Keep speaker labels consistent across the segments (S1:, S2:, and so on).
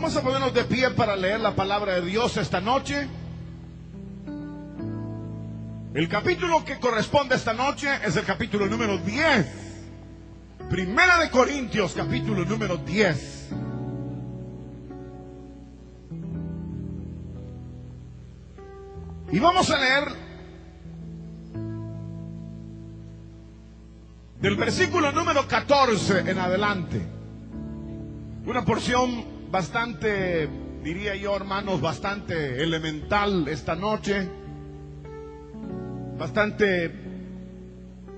S1: Vamos a ponernos de pie para leer la palabra de Dios esta noche. El capítulo que corresponde esta noche es el capítulo número 10. Primera de Corintios, capítulo número 10. Y vamos a leer del versículo número 14 en adelante. Una porción bastante, diría yo, hermanos, bastante elemental esta noche. Bastante,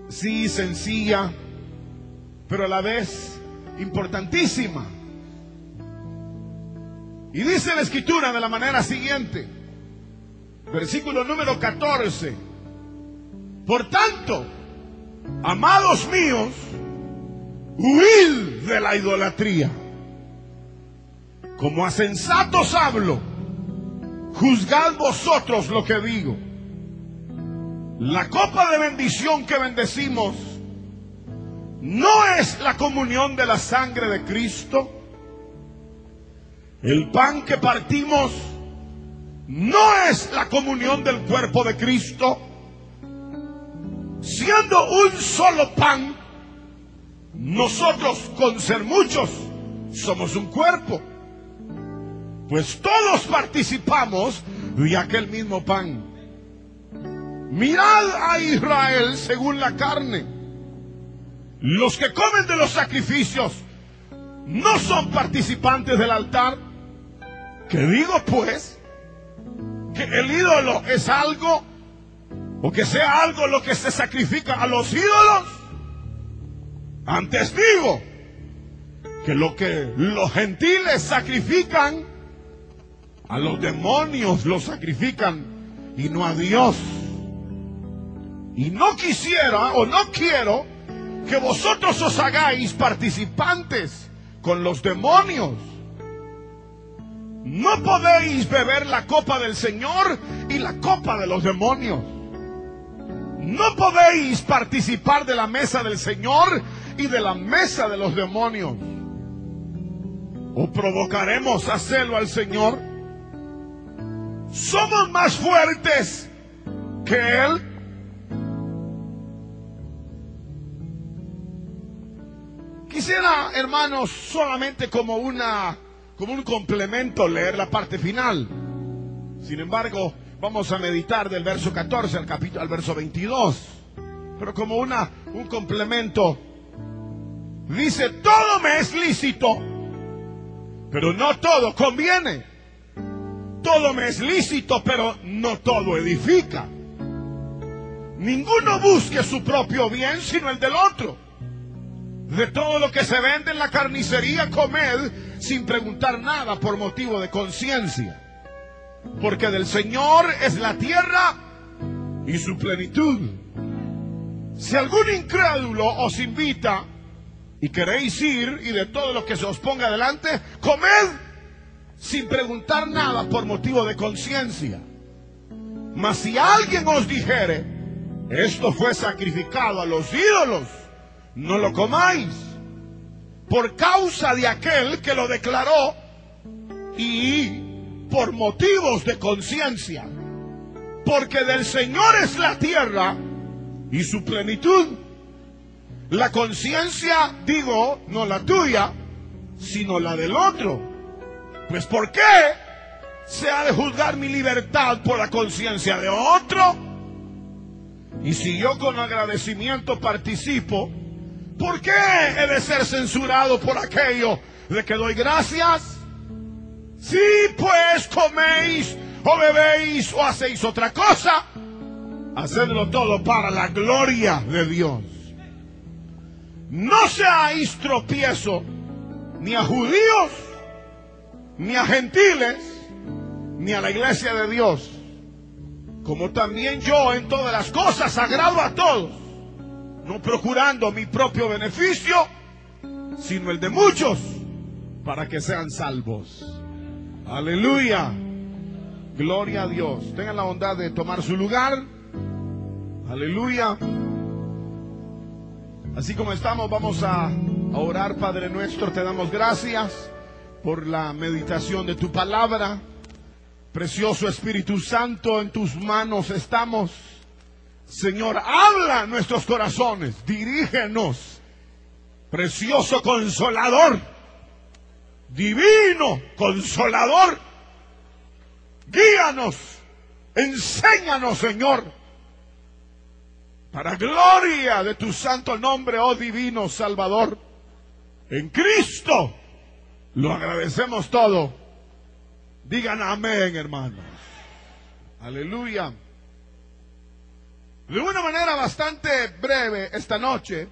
S1: sí, sencilla, pero a la vez importantísima. Y dice la Escritura de la manera siguiente, versículo número 14: por tanto, amados míos, huid de la idolatría. Como a sensatos hablo, juzgad vosotros lo que digo. La copa de bendición que bendecimos no es la comunión de la sangre de Cristo. El pan que partimos no es la comunión del cuerpo de Cristo. Siendo un solo pan, nosotros, con ser muchos, somos un cuerpo, pues todos participamos de aquel mismo pan. Mirad a Israel según la carne. Los que comen de los sacrificios no son participantes del altar. ¿Qué digo pues? ¿Que el ídolo es algo, o que sea algo lo que se sacrifica a los ídolos? Antes digo que lo que los gentiles sacrifican, a los demonios los sacrifican y no a Dios. Y no quisiera o no quiero que vosotros os hagáis participantes con los demonios. No podéis beber la copa del Señor y la copa de los demonios. No podéis participar de la mesa del Señor y de la mesa de los demonios. ¿O provocaremos a celo al Señor? ¿Somos más fuertes que Él? Quisiera, hermanos, solamente como un complemento leer la parte final. Sin embargo, vamos a meditar del verso 14 al verso 22. Pero como un complemento, dice: todo me es lícito, pero no todo conviene. Todo me es lícito, pero no todo edifica. Ninguno busque su propio bien, sino el del otro. De todo lo que se vende en la carnicería, comed sin preguntar nada por motivo de conciencia. Porque del Señor es la tierra y su plenitud. Si algún incrédulo os invita y queréis ir, y de todo lo que se os ponga delante, comed sin preguntar nada por motivo de conciencia. Mas si alguien os dijere: esto fue sacrificado a los ídolos, no lo comáis, por causa de aquel que lo declaró y por motivos de conciencia. Porque del Señor es la tierra y su plenitud. La conciencia, digo, no la tuya, sino la del otro. Pues ¿por qué se ha de juzgar mi libertad por la conciencia de otro? Y si yo con agradecimiento participo, ¿por qué he de ser censurado por aquello de que doy gracias? Si pues coméis o bebéis o hacéis otra cosa, hacedlo todo para la gloria de Dios. No seáis tropiezo ni a judíos, ni a gentiles, ni a la iglesia de Dios. Como también yo en todas las cosas agrado a todos, no procurando mi propio beneficio, sino el de muchos, para que sean salvos. Aleluya. Gloria a Dios. Tengan la bondad de tomar su lugar. Aleluya. Así como estamos, vamos a orar. Padre nuestro, te damos gracias. por la meditación de tu palabra. Precioso Espíritu Santo, en tus manos estamos. Señor, habla a nuestros corazones, dirígenos. Precioso Consolador, divino Consolador, guíanos, enséñanos, Señor, para gloria de tu santo nombre, oh divino Salvador. En Cristo lo agradecemos todo. Digan amén, hermanos. Aleluya. De una manera bastante breve esta noche,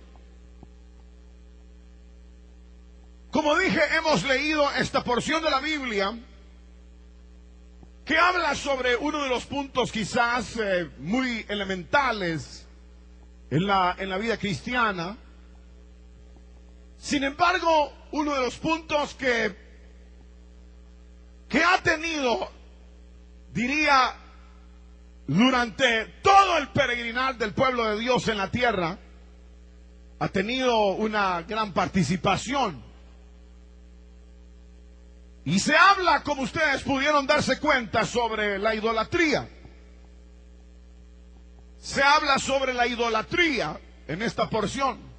S1: como dije, hemos leído esta porción de la Biblia que habla sobre uno de los puntos quizás muy elementales en la vida cristiana. Sin embargo, uno de los puntos que ha tenido, diría, durante todo el peregrinar del pueblo de Dios en la tierra, ha tenido una gran participación. Y se habla, como ustedes pudieron darse cuenta, sobre la idolatría. Se habla sobre la idolatría en esta porción.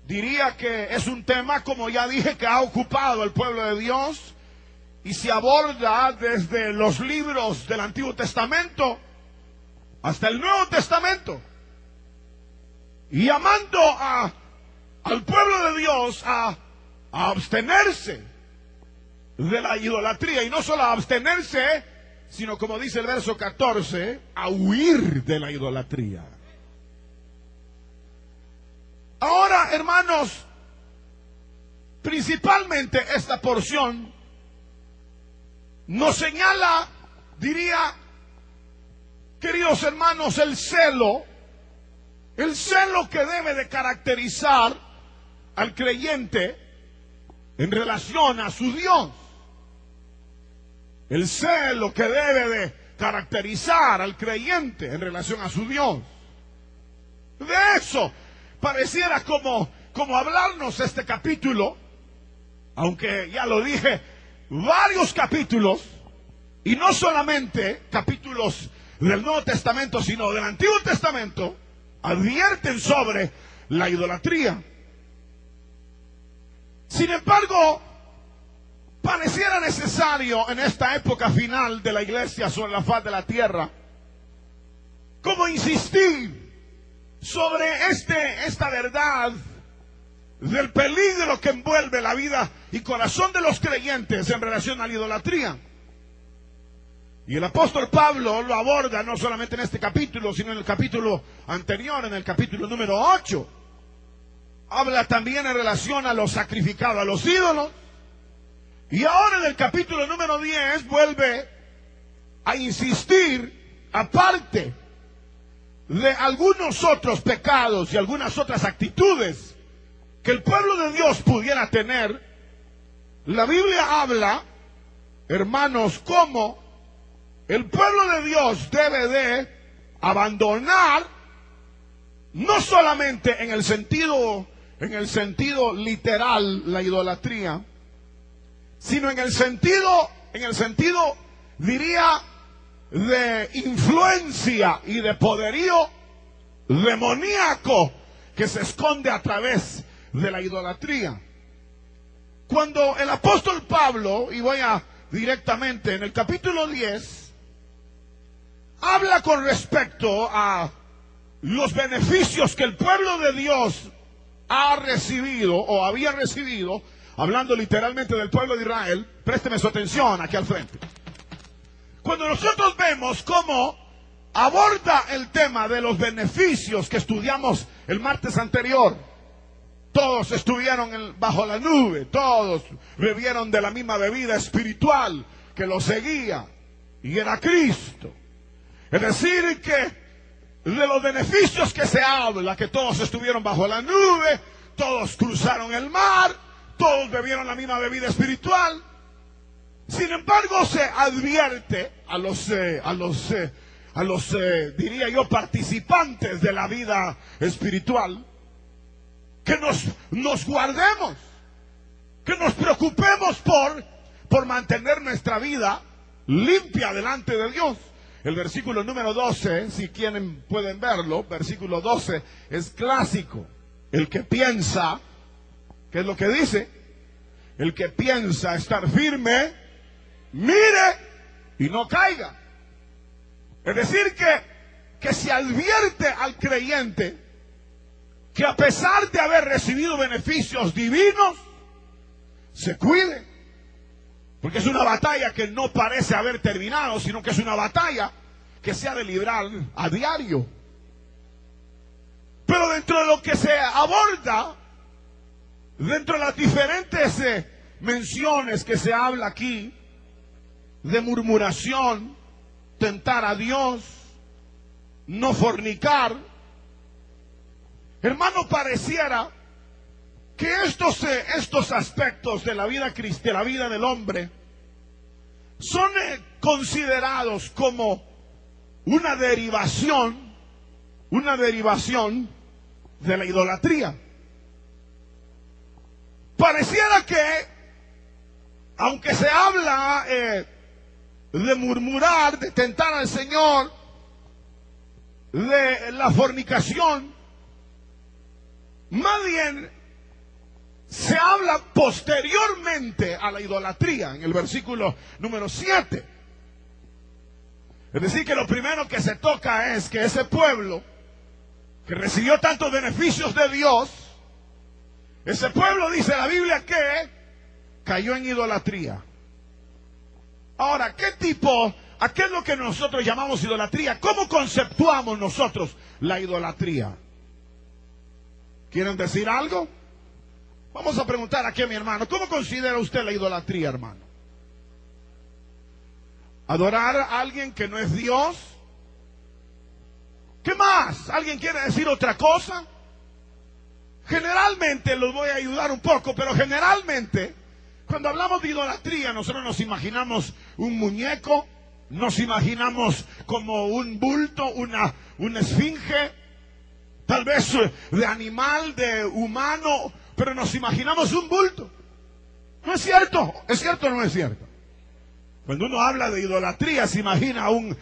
S1: Diría que es un tema, como ya dije, que ha ocupado al pueblo de Dios y se aborda desde los libros del Antiguo Testamento hasta el Nuevo Testamento, y llamando al pueblo de Dios a abstenerse de la idolatría, y no solo a abstenerse, sino, como dice el verso 14, a huir de la idolatría. Ahora, hermanos, principalmente esta porción nos señala, diría, queridos hermanos, el celo que debe de caracterizar al creyente en relación a su Dios. El celo que debe de caracterizar al creyente en relación a su Dios. De eso pareciera como hablarnos este capítulo, aunque ya lo dije, varios capítulos, y no solamente capítulos del Nuevo Testamento, sino del Antiguo Testamento, advierten sobre la idolatría. Sin embargo, pareciera necesario en esta época final de la iglesia sobre la faz de la tierra, como insistir sobre esta verdad del peligro que envuelve la vida y corazón de los creyentes en relación a la idolatría. Y el apóstol Pablo lo aborda no solamente en este capítulo, sino en el capítulo anterior, en el capítulo número 8. Habla también en relación a lo sacrificado a los ídolos. Y ahora en el capítulo número 10 vuelve a insistir, aparte de algunos otros pecados y algunas otras actitudes que el pueblo de Dios pudiera tener. La Biblia habla, hermanos, cómo el pueblo de Dios debe de abandonar, no solamente en el sentido literal, la idolatría, sino en el sentido, diría, de influencia y de poderío demoníaco que se esconde a través de la idolatría. Cuando el apóstol Pablo, y voy directamente en el capítulo 10, habla con respecto a los beneficios que el pueblo de Dios ha recibido o había recibido, hablando literalmente del pueblo de Israel. Présteme su atención aquí al frente. Cuando nosotros vemos cómo aborda el tema de los beneficios que estudiamos el martes anterior, todos estuvieron bajo la nube, todos bebieron de la misma bebida espiritual que los seguía, y era Cristo. Es decir, que de los beneficios que se habla, que todos estuvieron bajo la nube, todos cruzaron el mar, todos bebieron la misma bebida espiritual. Sin embargo, se advierte a los diría yo, participantes de la vida espiritual, que nos guardemos, que nos preocupemos por mantener nuestra vida limpia delante de Dios. El versículo número 12, si quieren pueden verlo, versículo 12 es clásico. El que piensa, ¿qué es lo que dice? El que piensa estar firme, mire y no caiga. Es decir que se advierte al creyente que a pesar de haber recibido beneficios divinos, se cuide. Porque es una batalla que no parece haber terminado, sino que es una batalla que se ha de librar a diario. Pero dentro de lo que se aborda, dentro de las diferentes menciones que se habla aquí, de murmuración, tentar a Dios, no fornicar, hermano, pareciera que estos aspectos de la vida cristiana, de la vida del hombre, son considerados como una derivación de la idolatría. Pareciera que, aunque se habla de murmurar, de tentar al Señor, de la fornicación, más bien se habla posteriormente a la idolatría, en el versículo número 7. Es decir, que lo primero que se toca es que ese pueblo que recibió tantos beneficios de Dios, ese pueblo, dice la Biblia, que cayó en idolatría. Ahora, ¿a qué es lo que nosotros llamamos idolatría? ¿Cómo conceptuamos nosotros la idolatría? ¿Quieren decir algo? Vamos a preguntar aquí a mi hermano, ¿cómo considera usted la idolatría, hermano? ¿Adorar a alguien que no es Dios? ¿Qué más? ¿Alguien quiere decir otra cosa? Generalmente, los voy a ayudar un poco, pero generalmente, cuando hablamos de idolatría, nosotros nos imaginamos un muñeco, nos imaginamos como un bulto, una esfinge, tal vez de animal, de humano, pero nos imaginamos un bulto. ¿No es cierto? ¿Es cierto o no es cierto? Cuando uno habla de idolatría, se imagina un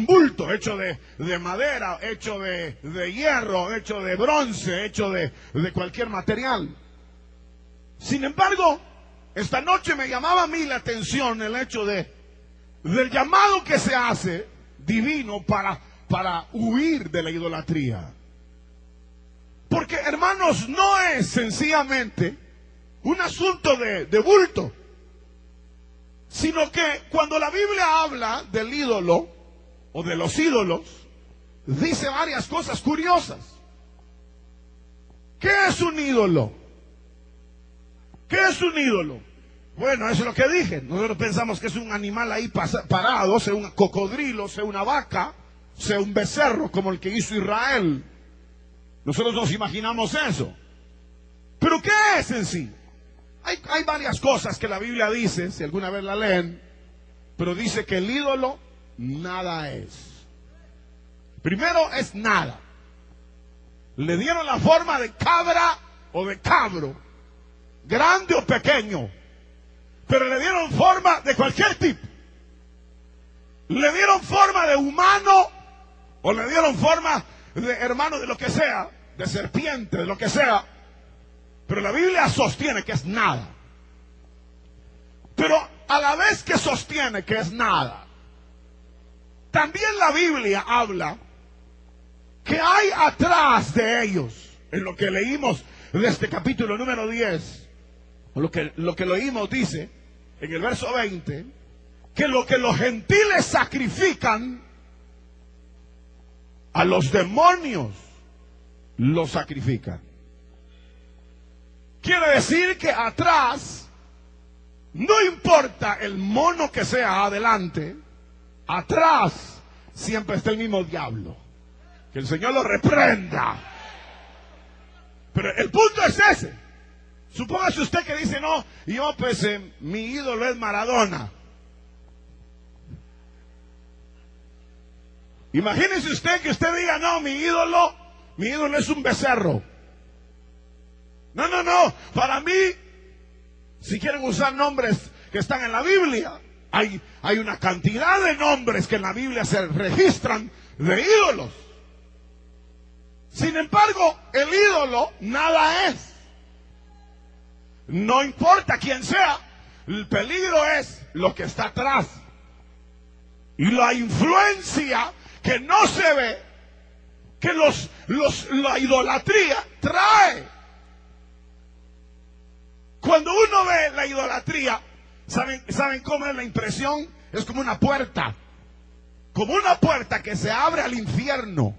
S1: bulto hecho de madera, hecho de hierro, hecho de bronce, hecho de cualquier material. Sin embargo, esta noche me llamaba a mí la atención el hecho del llamado que se hace divino para huir de la idolatría. Porque, hermanos, no es sencillamente un asunto de bulto, sino que cuando la Biblia habla del ídolo o de los ídolos, dice varias cosas curiosas. ¿Qué es un ídolo? ¿Qué es un ídolo? Bueno, eso es lo que dije. Nosotros pensamos que es un animal ahí parado, sea un cocodrilo, sea una vaca, sea un becerro como el que hizo Israel. Nosotros nos imaginamos eso. ¿Pero qué es en sí? Hay varias cosas que la Biblia dice, si alguna vez la leen, pero dice que el ídolo nada es. Primero es nada. Le dieron la forma de cabra o de cabro, grande o pequeño, pero le dieron forma de cualquier tipo. Le dieron forma de humano o le dieron forma de hermano, de lo que sea, de serpiente, de lo que sea. Pero la Biblia sostiene que es nada. Pero a la vez que sostiene que es nada, también la Biblia habla que hay atrás de ellos, en lo que leímos de este capítulo número 10, lo que leímos dice en el verso 20, que lo que los gentiles sacrifican, a los demonios lo sacrifican. Quiere decir que atrás, no importa el mono que sea adelante, atrás siempre está el mismo diablo. Que el Señor lo reprenda. Pero el punto es ese. Supóngase usted que dice, no, yo pues mi ídolo es Maradona. Imagínese usted que usted diga, no, mi ídolo es un becerro. No, para mí Si quieren usar nombres que están en la Biblia, hay una cantidad de nombres que en la Biblia se registran de ídolos. Sin embargo, el ídolo nada es. No importa quién sea, el peligro es lo que está atrás. Y la influencia que no se ve, que la idolatría trae. Cuando uno ve la idolatría, ¿saben cómo es la impresión? Es como una puerta. Como una puerta que se abre al infierno.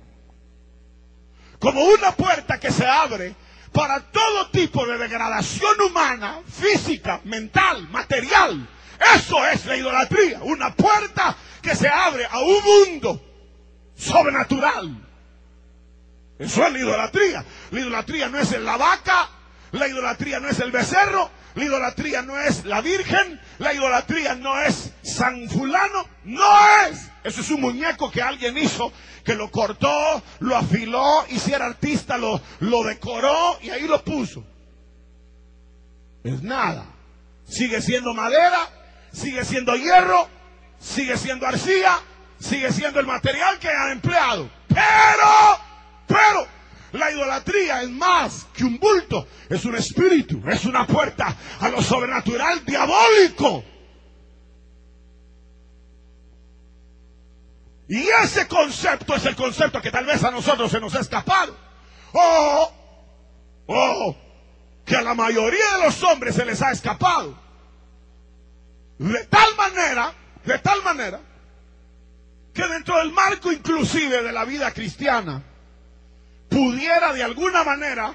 S1: Como una puerta que se abre para todo tipo de degradación humana, física, mental, material. Eso es la idolatría. Una puerta que se abre a un mundo sobrenatural. Eso es la idolatría. La idolatría no es la vaca, la idolatría no es el becerro, la idolatría no es la virgen, la idolatría no es San Fulano, no es. Eso es un muñeco que alguien hizo, que lo cortó, lo afiló, y si era artista lo decoró y ahí lo puso. Es nada. Sigue siendo madera, sigue siendo hierro, sigue siendo arcilla, sigue siendo el material que han empleado. Pero la idolatría es más que un bulto, es un espíritu, es una puerta a lo sobrenatural diabólico. Y ese concepto es el concepto que tal vez a nosotros se nos ha escapado. Que a la mayoría de los hombres se les ha escapado. De tal manera, que dentro del marco inclusive de la vida cristiana, pudiera de alguna manera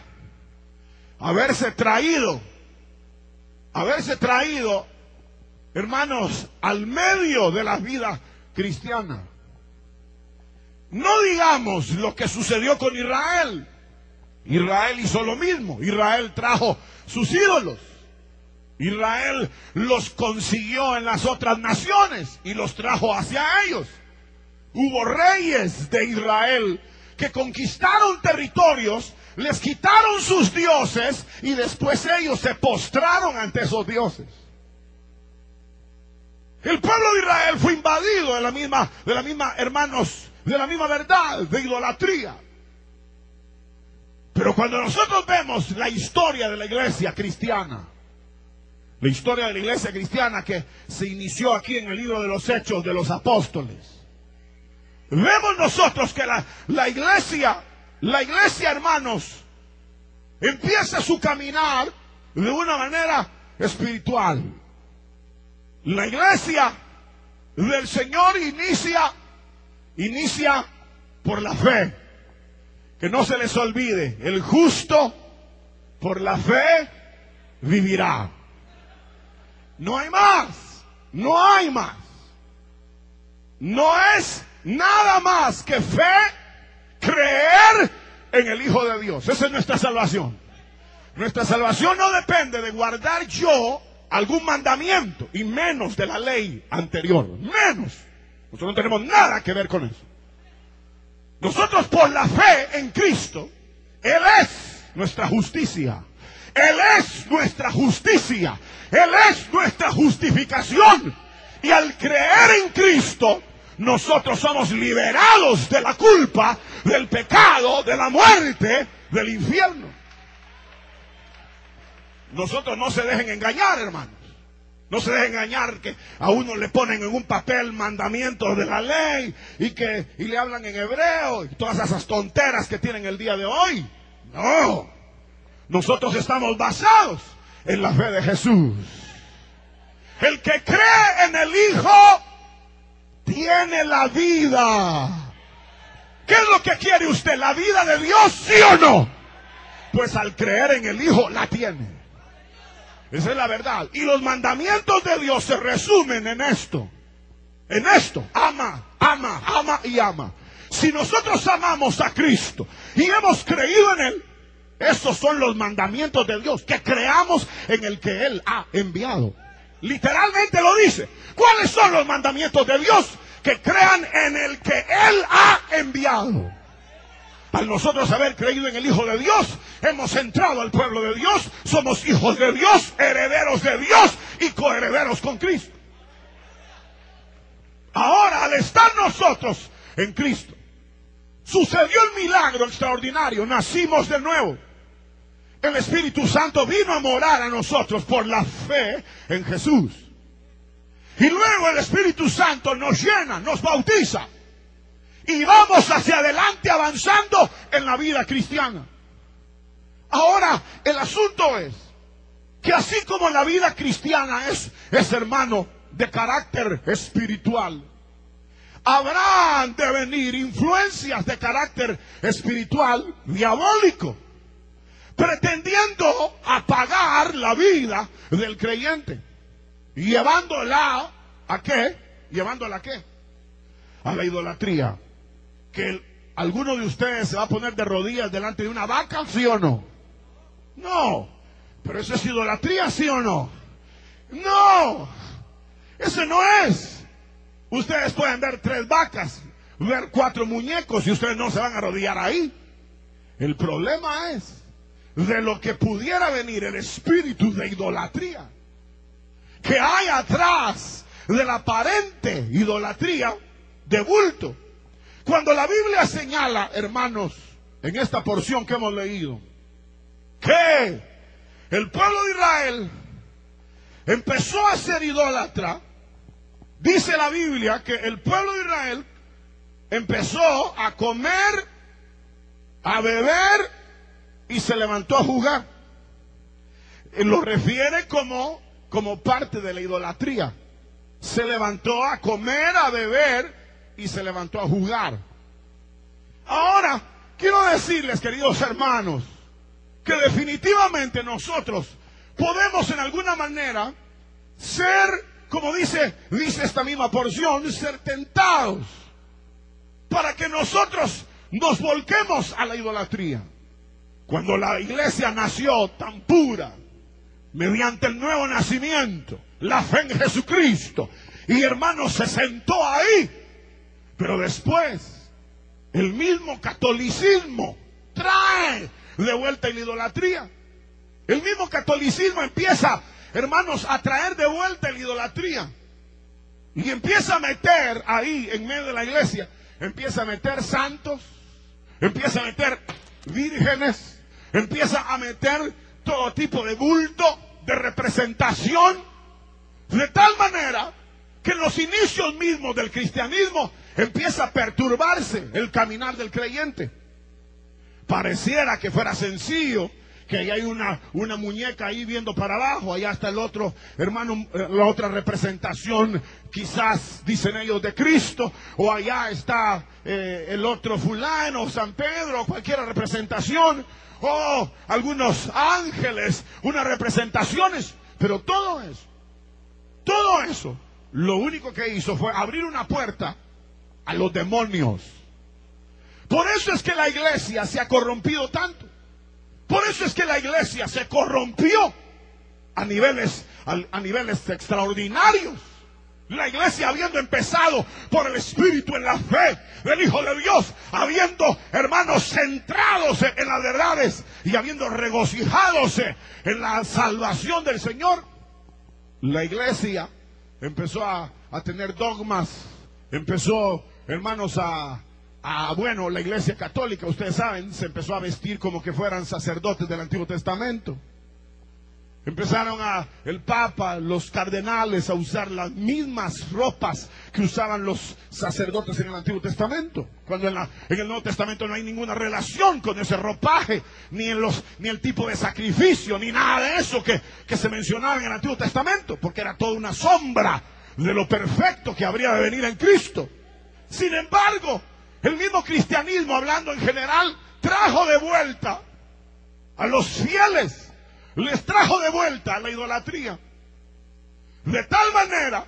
S1: haberse traído, hermanos, al medio de la vida cristiana. No digamos lo que sucedió con Israel. Israel hizo lo mismo. Israel trajo sus ídolos. Israel los consiguió en las otras naciones y los trajo hacia ellos. Hubo reyes de Israel que conquistaron territorios, les quitaron sus dioses y después ellos se postraron ante esos dioses. El pueblo de Israel fue invadido de la misma, hermanos, de la misma verdad, de idolatría. Pero cuando nosotros vemos la historia de la iglesia cristiana, la historia de la iglesia cristiana que se inició aquí en el libro de los Hechos de los Apóstoles, vemos nosotros que la iglesia, hermanos, empieza su caminar de una manera espiritual. La iglesia del Señor inicia por la fe. Que no se les olvide, el justo por la fe vivirá. No hay más, no hay más. No es nada más que fe, creer en el Hijo de Dios. Esa es nuestra salvación. Nuestra salvación no depende de guardar yo algún mandamiento, y menos de la ley anterior. Menos. Nosotros no tenemos nada que ver con eso. Nosotros por la fe en Cristo, Él es nuestra justicia. Él es nuestra justicia. Él es nuestra justificación. Y al creer en Cristo, nosotros somos liberados de la culpa, del pecado, de la muerte, del infierno. Nosotros no se dejen engañar, hermanos. No se dejen engañar que a uno le ponen en un papel mandamientos de la ley y le hablan en hebreo y todas esas tonteras que tienen el día de hoy. No. Nosotros estamos basados en la fe de Jesús. El que cree en el Hijo tiene la vida. ¿Qué es lo que quiere usted? ¿La vida de Dios, sí o no? Pues al creer en el Hijo la tiene. Esa es la verdad. Y los mandamientos de Dios se resumen en esto. En esto. Ama, ama, ama y ama. Si nosotros amamos a Cristo y hemos creído en Él, esos son los mandamientos de Dios. Que creamos en el que Él ha enviado. Literalmente lo dice. ¿Cuáles son los mandamientos de Dios? Que crean en el que Él ha enviado. Al nosotros haber creído en el Hijo de Dios, hemos entrado al pueblo de Dios, somos hijos de Dios, herederos de Dios y coherederos con Cristo. Ahora, al estar nosotros en Cristo, sucedió el milagro extraordinario, nacimos de nuevo. El Espíritu Santo vino a morar a nosotros por la fe en Jesús. Y luego el Espíritu Santo nos llena, nos bautiza. Y vamos hacia adelante avanzando en la vida cristiana. Ahora, el asunto es que así como la vida cristiana es hermano, de carácter espiritual, habrán de venir influencias de carácter espiritual diabólico, pretendiendo apagar la vida del creyente, llevándola ¿a qué? ¿Llevándola a qué? A la idolatría. Que alguno de ustedes se va a poner de rodillas delante de una vaca, ¿sí o no? No. Pero eso es idolatría, ¿sí o no? No. Eso no es. Ustedes pueden ver 3 vacas, ver 4 muñecos y ustedes no se van a arrodillar ahí. El problema es de lo que pudiera venir el espíritu de idolatría que hay atrás de la aparente idolatría de bulto. Cuando la Biblia señala, hermanos, en esta porción que hemos leído, que el pueblo de Israel empezó a ser idólatra, dice la Biblia que el pueblo de Israel empezó a comer, a beber y se levantó a jugar. Lo refiere como parte de la idolatría. Se levantó a comer, a beber y se levantó a jugar. Ahora, quiero decirles, queridos hermanos, que definitivamente nosotros podemos en alguna manera ser, como dice esta misma porción, ser tentados para que nosotros nos volquemos a la idolatría. Cuando la iglesia nació tan pura, mediante el nuevo nacimiento, la fe en Jesucristo, y hermanos, se sentó ahí. Pero después, el mismo catolicismo trae de vuelta la idolatría. El mismo catolicismo empieza, hermanos, a traer de vuelta la idolatría. Y empieza a meter ahí, en medio de la iglesia, empieza a meter santos, empieza a meter vírgenes, empieza a meter todo tipo de bulto, de representación, de tal manera que en los inicios mismos del cristianismo empieza a perturbarse el caminar del creyente. Pareciera que fuera sencillo, que ahí hay una muñeca ahí viendo para abajo, allá está el otro, hermano, la otra representación, quizás dicen ellos, de Cristo, o allá está el otro fulano, San Pedro, cualquier representación, o algunos ángeles, unas representaciones, pero todo eso, lo único que hizo fue abrir una puerta a los demonios. Por eso es que la iglesia se ha corrompido tanto. Por eso es que la iglesia se corrompió a niveles extraordinarios. La iglesia, habiendo empezado por el Espíritu en la fe del Hijo de Dios, habiendo, hermanos, centrados en las verdades y habiendo regocijadose en la salvación del Señor, la iglesia empezó a tener dogmas, empezó, hermanos, bueno, la iglesia católica, ustedes saben, se empezó a vestir como que fueran sacerdotes del Antiguo Testamento. Empezaron el Papa, los cardenales a usar las mismas ropas que usaban los sacerdotes en el Antiguo Testamento, cuando en el Nuevo Testamento no hay ninguna relación con ese ropaje, ni el tipo de sacrificio, ni nada de eso que se mencionaba en el Antiguo Testamento, porque era toda una sombra de lo perfecto que habría de venir en Cristo. Sin embargo, el mismo cristianismo, hablando en general, trajo de vuelta a los fieles, les trajo de vuelta a la idolatría. De tal manera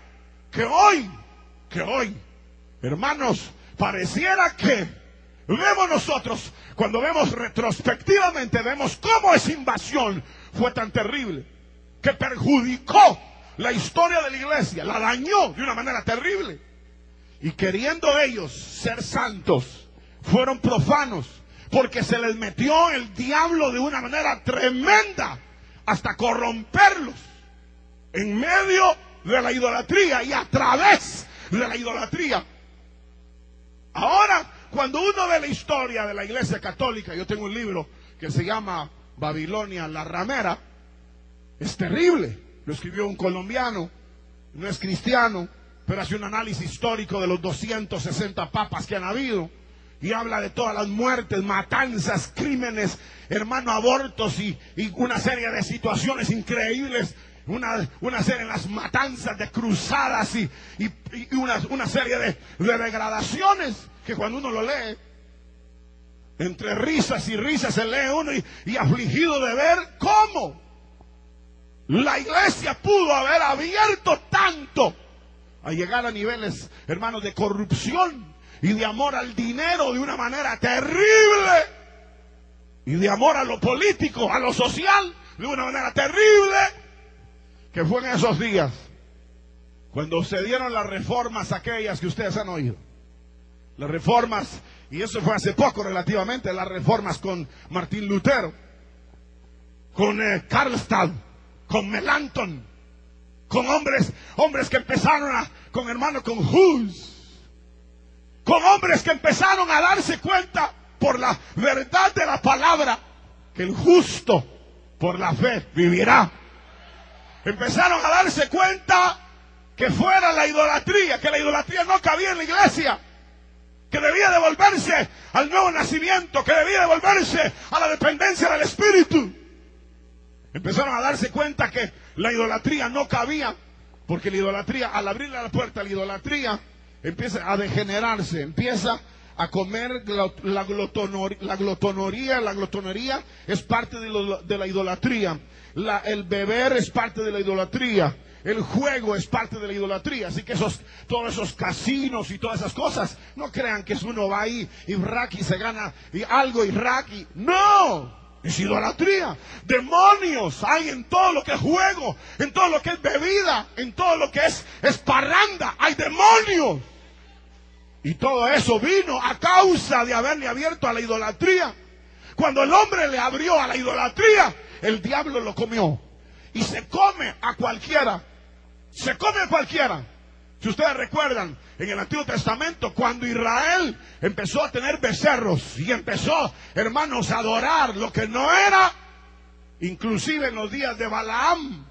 S1: que hoy, hermanos, pareciera que vemos nosotros, cuando vemos retrospectivamente, vemos cómo esa invasión fue tan terrible, que perjudicó la historia de la iglesia, la dañó de una manera terrible. Y queriendo ellos ser santos, fueron profanos. porque se les metió el diablo de una manera tremenda hasta corromperlos en medio de la idolatría y a través de la idolatría. Ahora, cuando uno ve la historia de la Iglesia Católica, yo tengo un libro que se llama Babilonia la Ramera, es terrible. Lo escribió un colombiano, no es cristiano, pero hace un análisis histórico de los 260 papas que han habido y habla de todas las muertes, matanzas, crímenes, hermano, abortos y una serie de situaciones increíbles, una serie de las matanzas de cruzadas y una serie de degradaciones que cuando uno lo lee, entre risas y risas se lee uno y afligido de ver cómo la iglesia pudo haber abierto tanto a llegar a niveles, hermanos, de corrupción y de amor al dinero de una manera terrible, y de amor a lo político, a lo social, de una manera terrible, que fue en esos días cuando se dieron las reformas aquellas que ustedes han oído. Las reformas, y eso fue hace poco relativamente, las reformas con Martín Lutero, con Karlstadt, con Melanchthon, con hombres que empezaron con Hus, con hombres que empezaron a darse cuenta por la verdad de la palabra que el justo por la fe vivirá. Empezaron a darse cuenta que fuera la idolatría, que la idolatría no cabía en la iglesia, que debía devolverse al nuevo nacimiento, que debía devolverse a la dependencia del Espíritu. Empezaron a darse cuenta que la idolatría no cabía, porque la idolatría, al abrirle la puerta a la idolatría, empieza a degenerarse, empieza a comer la glotonería es parte de la idolatría, el beber es parte de la idolatría, el juego es parte de la idolatría. Así que todos esos casinos y todas esas cosas, no crean que uno va ahí y se gana algo y no. Es idolatría. Demonios hay en todo lo que es juego, en todo lo que es bebida, en todo lo que es parranda. Hay demonios. Y todo eso vino a causa de haberle abierto a la idolatría. Cuando el hombre le abrió a la idolatría, el diablo lo comió. Y se come a cualquiera. Se come a cualquiera. Si ustedes recuerdan, en el Antiguo Testamento, cuando Israel empezó a tener becerros y empezó, hermanos, a adorar lo que no era, inclusive en los días de Balaam,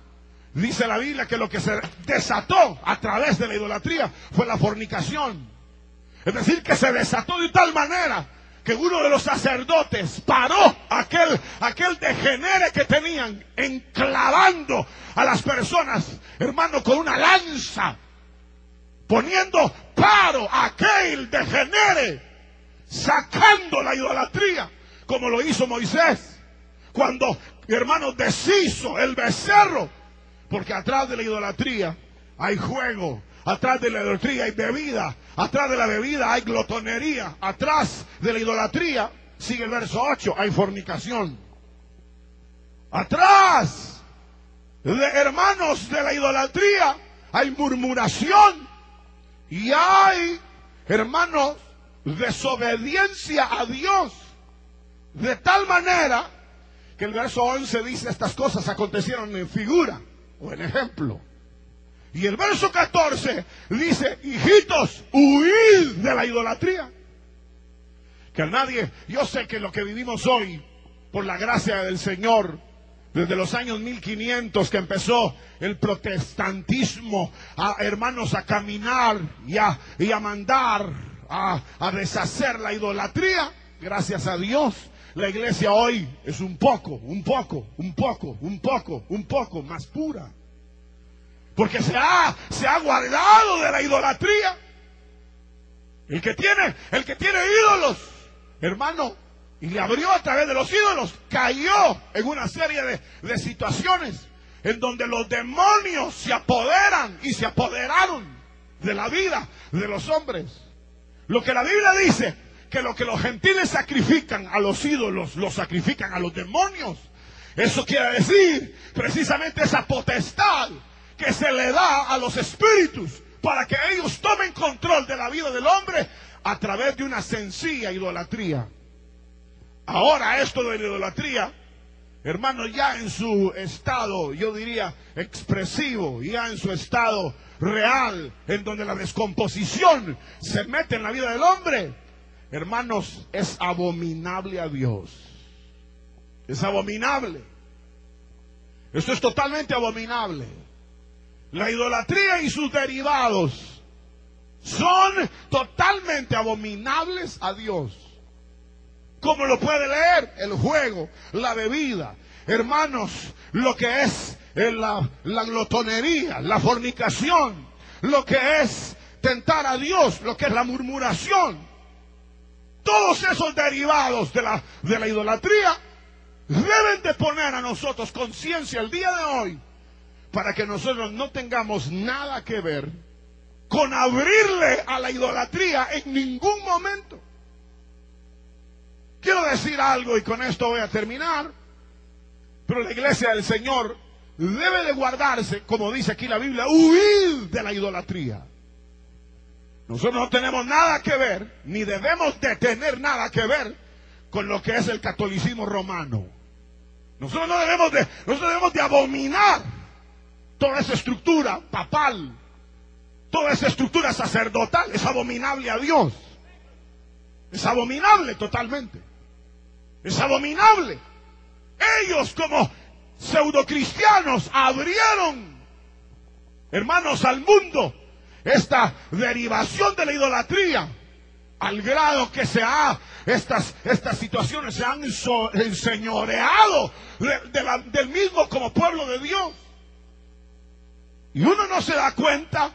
S1: dice la Biblia que lo que se desató a través de la idolatría fue la fornicación. Es decir, que se desató de tal manera que uno de los sacerdotes paró aquel degenere que tenían, enclavando a las personas, hermano, con una lanza, poniendo paro a aquel degenere, sacando la idolatría, como lo hizo Moisés, cuando, hermano, deshizo el becerro, porque atrás de la idolatría hay juego, atrás de la idolatría hay bebida, atrás de la bebida hay glotonería, atrás de la idolatría, sigue el verso 8, hay fornicación. Atrás de, hermanos, de la idolatría hay murmuración y hay, hermanos, desobediencia a Dios, de tal manera que el verso 11 dice: estas cosas acontecieron en figura o en ejemplo. Y el verso 14 dice: hijitos, huid de la idolatría. Que nadie, yo sé que lo que vivimos hoy, por la gracia del Señor, desde los años 1500 que empezó el protestantismo, hermanos, a caminar y a mandar a deshacer la idolatría, gracias a Dios, la iglesia hoy es un poco más pura. Porque se ha guardado de la idolatría. El que tiene ídolos, hermano, y le abrió a través de los ídolos, cayó en una serie de situaciones en donde los demonios se apoderan y se apoderaron de la vida de los hombres. Lo que la Biblia dice, que lo que los gentiles sacrifican a los ídolos, lo sacrifican a los demonios. Eso quiere decir precisamente esa potestad que se le da a los espíritus para que ellos tomen control de la vida del hombre a través de una sencilla idolatría. Ahora esto de la idolatría, hermano, ya en su estado, yo diría, expresivo, ya en su estado real, en donde la descomposición se mete en la vida del hombre, hermanos, es abominable a Dios. Es abominable. Esto es totalmente abominable. La idolatría y sus derivados son totalmente abominables a Dios. Como lo puede leer, el juego, la bebida, hermanos, lo que es la glotonería, la fornicación, lo que es tentar a Dios, lo que es la murmuración. Todos esos derivados de la idolatría deben de poner a nosotros conciencia el día de hoy, para que nosotros no tengamos nada que ver con abrirle a la idolatría en ningún momento. Quiero decir algo y con esto voy a terminar, pero la iglesia del Señor debe de guardarse, como dice aquí la Biblia, huir de la idolatría. Nosotros no tenemos nada que ver, ni debemos de tener nada que ver con lo que es el catolicismo romano. Nosotros debemos de abominar toda esa estructura papal, toda esa estructura sacerdotal. Es abominable a Dios. Es abominable totalmente. Es abominable. Ellos como pseudocristianos abrieron, hermanos, al mundo esta derivación de la idolatría, al grado que estas situaciones se han enseñoreado del mismo como pueblo de Dios. Y uno no se da cuenta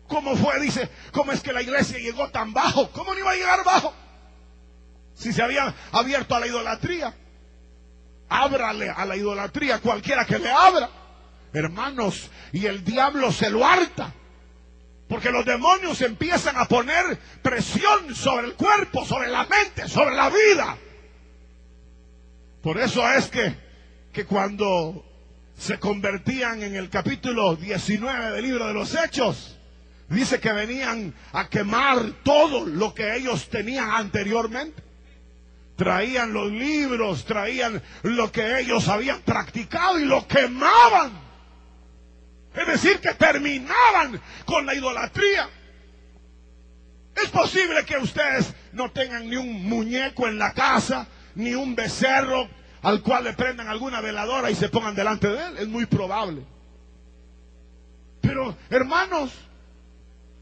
S1: cómo fue, dice, cómo es que la iglesia llegó tan bajo. ¿Cómo no iba a llegar bajo? Si se había abierto a la idolatría. Ábrale a la idolatría cualquiera que le abra, hermanos, y el diablo se lo harta. Porque los demonios empiezan a poner presión sobre el cuerpo, sobre la mente, sobre la vida. Por eso es que cuando se convertían en el capítulo 19 del libro de los Hechos, dice que venían a quemar todo lo que ellos tenían anteriormente. Traían los libros, traían lo que ellos habían practicado y lo quemaban. Es decir, que terminaban con la idolatría. Es posible que ustedes no tengan ni un muñeco en la casa, ni un becerro al cual le prendan alguna veladora y se pongan delante de él. Es muy probable. Pero, hermanos,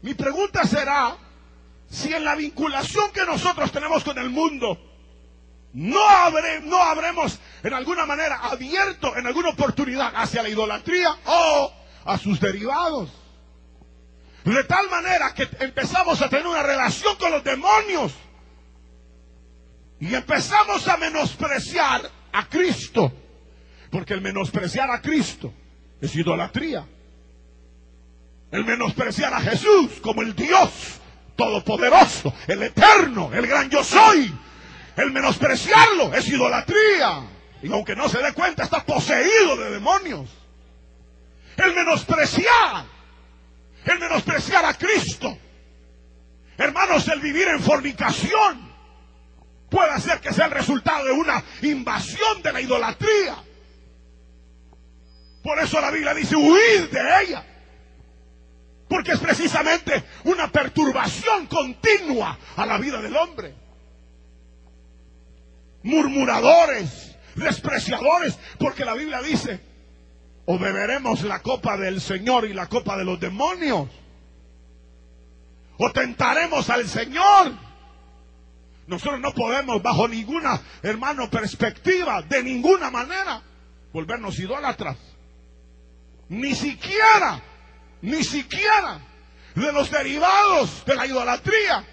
S1: mi pregunta será, si en la vinculación que nosotros tenemos con el mundo, no habremos en alguna manera abierto en alguna oportunidad hacia la idolatría o a sus derivados, de tal manera que empezamos a tener una relación con los demonios y empezamos a menospreciar a Cristo, porque el menospreciar a Cristo es idolatría. El menospreciar a Jesús como el Dios todopoderoso, el eterno, el gran yo soy, el menospreciarlo es idolatría. Y aunque no se dé cuenta, está poseído de demonios. El menospreciar a Cristo, hermanos, el vivir en fornicación puede hacer que sea el resultado de una invasión de la idolatría. Por eso la Biblia dice huir de ella, porque es precisamente una perturbación continua a la vida del hombre. Murmuradores, despreciadores, porque la Biblia dice: o beberemos la copa del Señor y la copa de los demonios, o tentaremos al Señor. Nosotros no podemos, bajo ninguna, hermano, perspectiva, de ninguna manera, volvernos idólatras. Ni siquiera de los derivados de la idolatría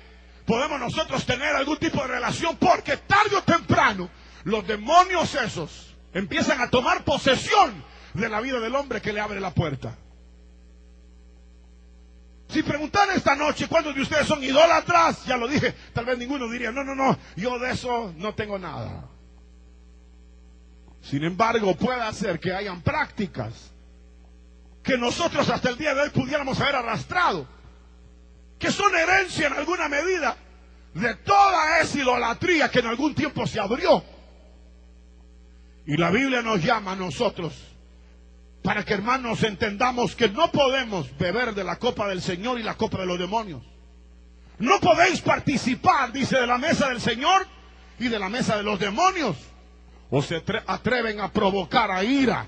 S1: podemos nosotros tener algún tipo de relación, porque tarde o temprano los demonios esos empiezan a tomar posesión de la vida del hombre que le abre la puerta. Si preguntan esta noche cuántos de ustedes son idólatras, ya lo dije, tal vez ninguno diría no, yo de eso no tengo nada. Sin embargo, puede ser que hayan prácticas que nosotros hasta el día de hoy pudiéramos haber arrastrado, que son herencia en alguna medida de toda esa idolatría que en algún tiempo se abrió. Y la Biblia nos llama a nosotros para que, hermanos, entendamos que no podemos beber de la copa del Señor y la copa de los demonios. No podéis participar, dice, de la mesa del Señor y de la mesa de los demonios. O se atreven a provocar a ira,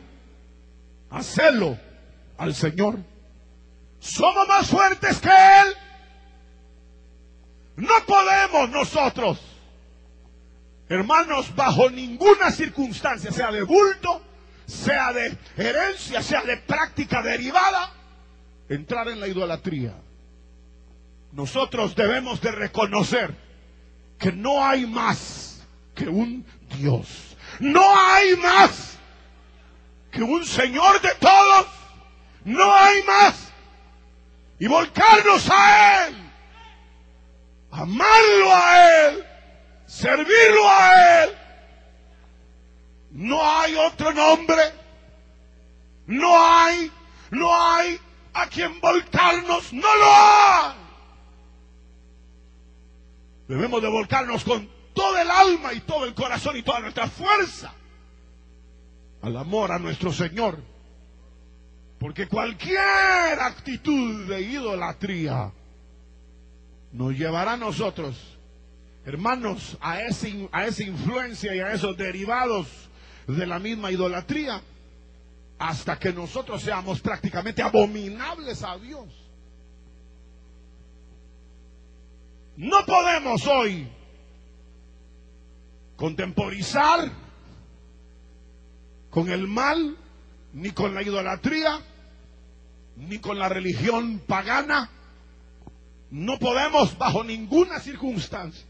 S1: a celo al Señor. Somos más fuertes que Él. No podemos nosotros, hermanos, bajo ninguna circunstancia, sea de bulto, sea de herencia, sea de práctica derivada, entrar en la idolatría. Nosotros debemos de reconocer que no hay más que un Dios. No hay más que un Señor de todos. No hay más. Y volcarnos a Él. Amarlo a Él. Servirlo a Él. No hay otro nombre. No hay a quien volcarnos. No lo hay. Debemos de volcarnos con todo el alma y todo el corazón y toda nuestra fuerza al amor a nuestro Señor. Porque cualquier actitud de idolatría nos llevará a nosotros, hermanos, a esa influencia y a esos derivados de la misma idolatría, hasta que nosotros seamos prácticamente abominables a Dios. No podemos hoy contemporizar con el mal, ni con la idolatría, ni con la religión pagana. No podemos bajo ninguna circunstancia.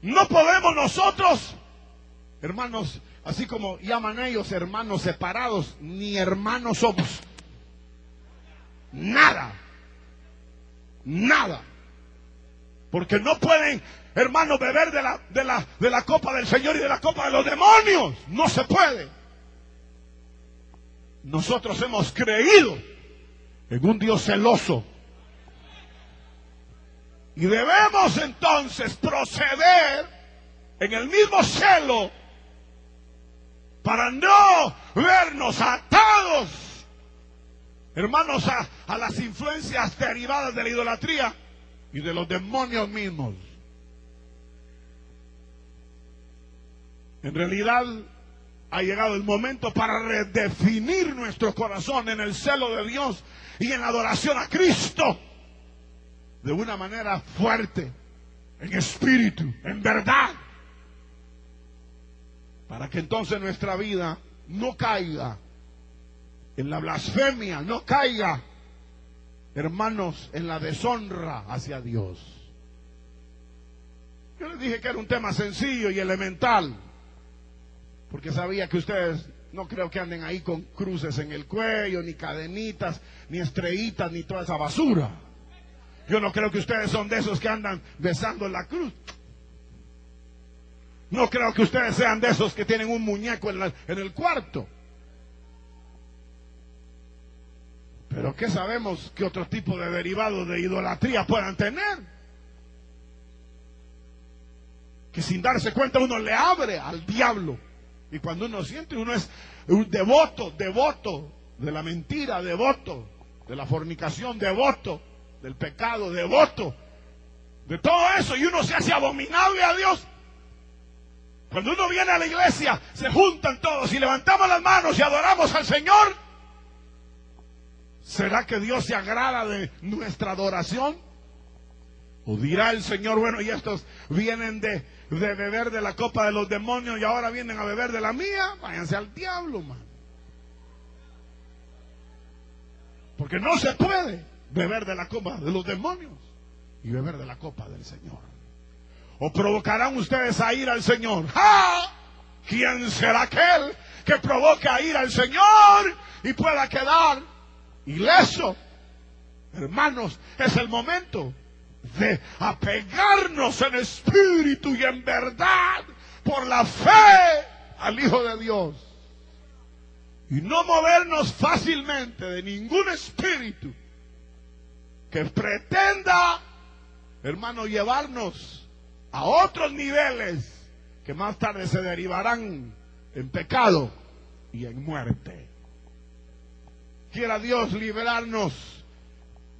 S1: No podemos nosotros, hermanos, así como llaman ellos hermanos separados, ni hermanos somos. Nada. Nada. Porque no pueden, hermanos, beber de la copa del Señor y de la copa de los demonios. No se puede. Nosotros hemos creído en un Dios celoso. Y debemos entonces proceder en el mismo celo para no vernos atados, hermanos, a las influencias derivadas de la idolatría y de los demonios mismos. En realidad ha llegado el momento para redefinir nuestro corazón en el celo de Dios y en la adoración a Cristo de una manera fuerte, en espíritu, en verdad, para que entonces nuestra vida no caiga en la blasfemia, no caiga, hermanos, en la deshonra hacia Dios. Yo les dije que era un tema sencillo y elemental, porque sabía que ustedes no creo que anden ahí con cruces en el cuello, ni cadenitas, ni estrellitas, ni toda esa basura. Yo no creo que ustedes son de esos que andan besando la cruz. No creo que ustedes sean de esos que tienen un muñeco en el cuarto. Pero ¿qué sabemos que otro tipo de derivados de idolatría puedan tener? Que sin darse cuenta uno le abre al diablo. Y cuando uno siente, uno es un devoto de la mentira, devoto de la fornicación, devoto del pecado, devoto de todo eso, y uno se hace abominable a Dios. Cuando uno viene a la iglesia, se juntan todos y levantamos las manos y adoramos al Señor. ¿Será que Dios se agrada de nuestra adoración? ¿O dirá el Señor, bueno, y estos vienen de beber de la copa de los demonios y ahora vienen a beber de la mía? Váyanse al diablo, man. Porque no se puede beber de la copa de los demonios y beber de la copa del Señor. ¿O provocarán ustedes a ir al Señor? ¡Ah! ¿Quién será aquel que provoque a ir al Señor y pueda quedar ileso? Hermanos, es el momento de apegarnos en espíritu y en verdad por la fe al Hijo de Dios y no movernos fácilmente de ningún espíritu que pretenda hermano, llevarnos a otros niveles que más tarde se derivarán en pecado y en muerte. Quiera Dios liberarnos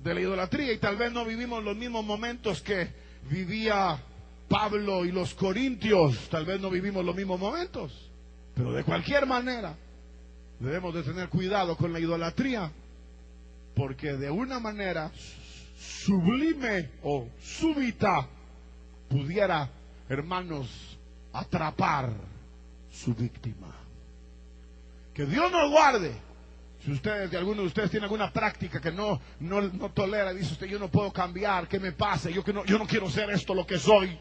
S1: de la idolatría, y tal vez no vivimos los mismos momentos que vivía Pablo y los corintios, tal vez no vivimos los mismos momentos, pero de cualquier manera debemos de tener cuidado con la idolatría, porque de una manera sublime o súbita pudiera, hermanos, atrapar su víctima. Que Dios nos guarde. Si ustedes, de alguno de ustedes tiene alguna práctica que no tolera, dice usted, yo no puedo cambiar, ¿qué me pasa? Yo no quiero ser esto lo que soy.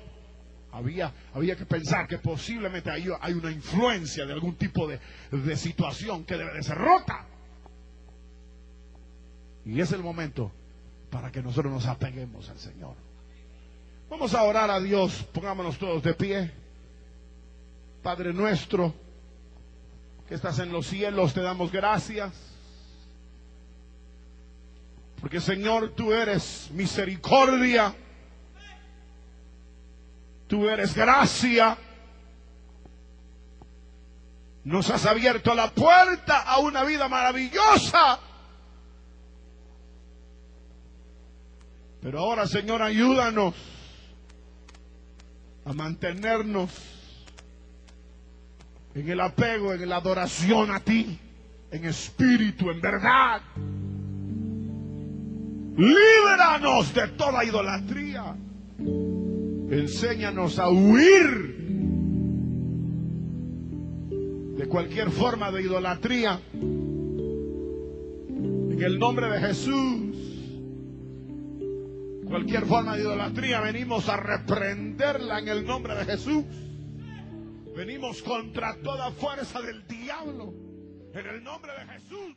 S1: Había que pensar que posiblemente hay una influencia de algún tipo de situación que debe de ser rota. Y es el momento para que nosotros nos apeguemos al Señor. Vamos a orar a Dios, pongámonos todos de pie. Padre nuestro, que estás en los cielos, te damos gracias. Porque, Señor, tú eres misericordia. Tú eres gracia. Nos has abierto la puerta a una vida maravillosa. Pero ahora, Señor, ayúdanos a mantenernos en el apego, en la adoración a ti, en espíritu, en verdad. Líbranos de toda idolatría. Enséñanos a huir de cualquier forma de idolatría. En el nombre de Jesús. Cualquier forma de idolatría venimos a reprenderla en el nombre de Jesús. Venimos contra toda fuerza del diablo en el nombre de Jesús.